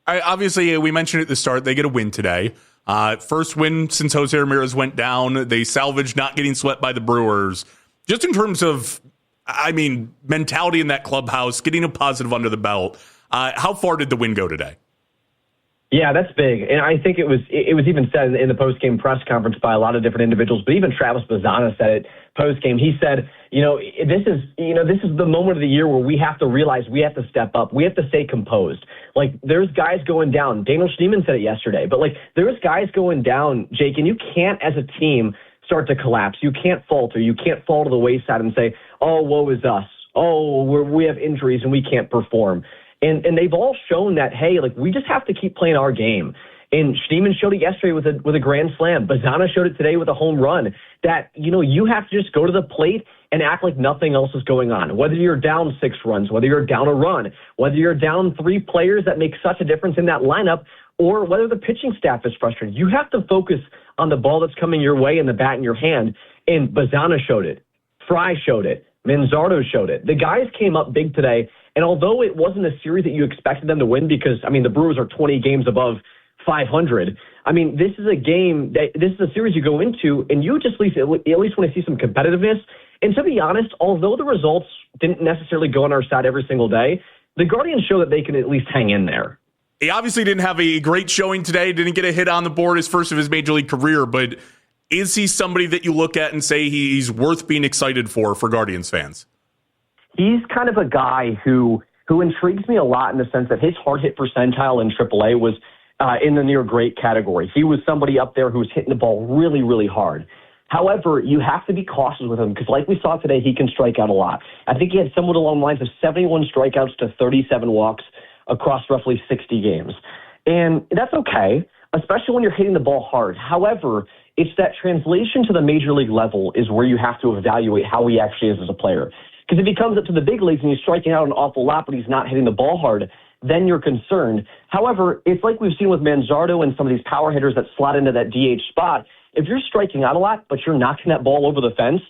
Obviously, we mentioned at the start, they get a win today. First win since Jose Ramirez went down. They salvaged not getting swept by the Brewers. Just in terms of, mentality in that clubhouse, getting a positive under the belt. How far did the win go today? Yeah, that's big. And I think it was even said in the post-game press conference by a lot of different individuals, but even Travis Bazzana said it post-game. He said, this is the moment of the year where we have to realize we have to step up. We have to stay composed. Like, there's guys going down. Daniel Schneemann said it yesterday, but there's guys going down, Jake, and you can't, as a team, start to collapse. You can't falter. You can't fall to the wayside and say, oh, woe is us. Oh, we have injuries and we can't perform. And they've all shown that, hey, we just have to keep playing our game. And Schneemann showed it yesterday with a grand slam. Bazzana showed it today with a home run. That, you have to just go to the plate and act like nothing else is going on. Whether you're down 6 runs, whether you're down a run, whether you're down 3 players that make such a difference in that lineup, or whether the pitching staff is frustrated. You have to focus on the ball that's coming your way and the bat in your hand. And Bazzana showed it. Fry showed it. Manzardo showed it. The guys came up big today. And although it wasn't a series that you expected them to win because, the Brewers are 20 games above 500, this is a series you go into and you just at least want to see some competitiveness. And to be honest, although the results didn't necessarily go on our side every single day, the Guardians show that they can at least hang in there. He obviously didn't have a great showing today, didn't get a hit on the board, his first of his major league career, but is he somebody that you look at and say he's worth being excited for Guardians fans? He's kind of a guy who intrigues me a lot in the sense that his hard hit percentile in AAA was in the near great category. He was somebody up there who was hitting the ball really, really hard. However, you have to be cautious with him because like we saw today, he can strike out a lot. I think he had somewhat along the lines of 71 strikeouts to 37 walks across roughly 60 games. And that's okay, especially when you're hitting the ball hard. However, it's that translation to the major league level is where you have to evaluate how he actually is as a player. Because if he comes up to the big leagues and he's striking out an awful lot, but he's not hitting the ball hard, then you're concerned. However, it's like we've seen with Manzardo and some of these power hitters that slot into that DH spot. If you're striking out a lot, but you're knocking that ball over the fence,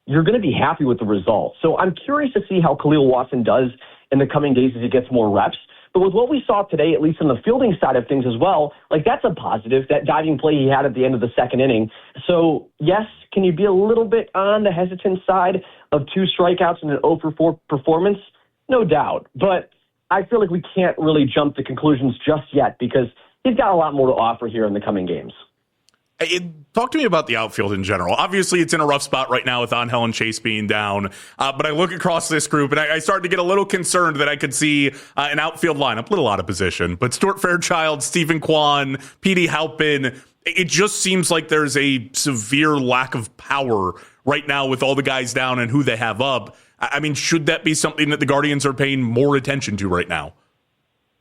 you're going to be happy with the result. So I'm curious to see how Khalil Watson does in the coming days as he gets more reps. But with what we saw today, at least on the fielding side of things as well, that's a positive, that diving play he had at the end of the second inning. So, yes, can you be a little bit on the hesitant side of 2 strikeouts and an 0 for 4 performance? No doubt. But I feel like we can't really jump to conclusions just yet because he's got a lot more to offer here in the coming games. Talk to me about the outfield in general. Obviously, it's in a rough spot right now with Angel and Chase being down. But I look across this group, and I started to get a little concerned that I could see an outfield lineup, a little out of position. But Stuart Fairchild, Stephen Kwan, Petey Halpin, it just seems like there's a severe lack of power right now with all the guys down and who they have up. Should that be something that the Guardians are paying more attention to right now?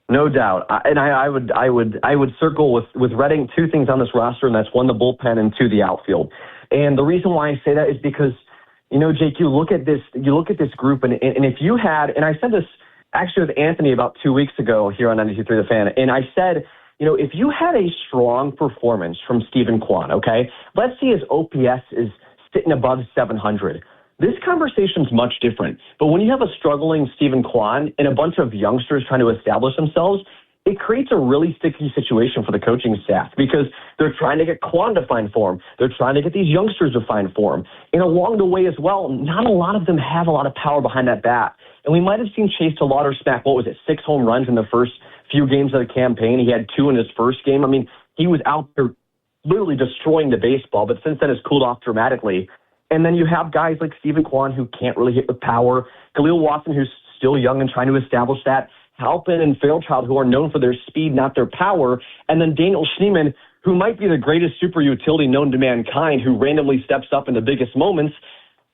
No doubt. And I would circle with Redding 2 things on this roster, and that's 1, the bullpen, and 2, the outfield. And the reason why I say that is because, Jake, you look at this group, and if you had, and I said this actually with Anthony about 2 weeks ago here on 92.3 The Fan, and I said, if you had a strong performance from Stephen Kwan, okay, let's see his OPS is sitting above 700. This conversation's much different. But when you have a struggling Stephen Kwan and a bunch of youngsters trying to establish themselves, it creates a really sticky situation for the coaching staff because they're trying to get Kwan to find form. They're trying to get these youngsters to find form. And along the way as well, not a lot of them have a lot of power behind that bat. And we might have seen Chase DeLauder smack, 6 home runs in the first few games of the campaign. He had 2 in his first game. He was out there literally destroying the baseball, but since then has cooled off dramatically. And then you have guys like Stephen Kwan who can't really hit with power, Khalil Watson who's still young and trying to establish that, Halpin and Fairchild who are known for their speed, not their power, and then Daniel Schneemann who might be the greatest super utility known to mankind who randomly steps up in the biggest moments.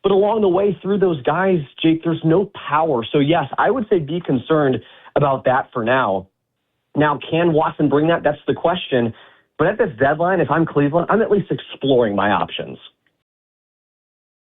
But along the way through those guys, Jake, there's no power. So yes, I would say be concerned about that for now. Now, can Watson bring that? That's the question. But at this deadline, if I'm Cleveland, I'm at least exploring my options.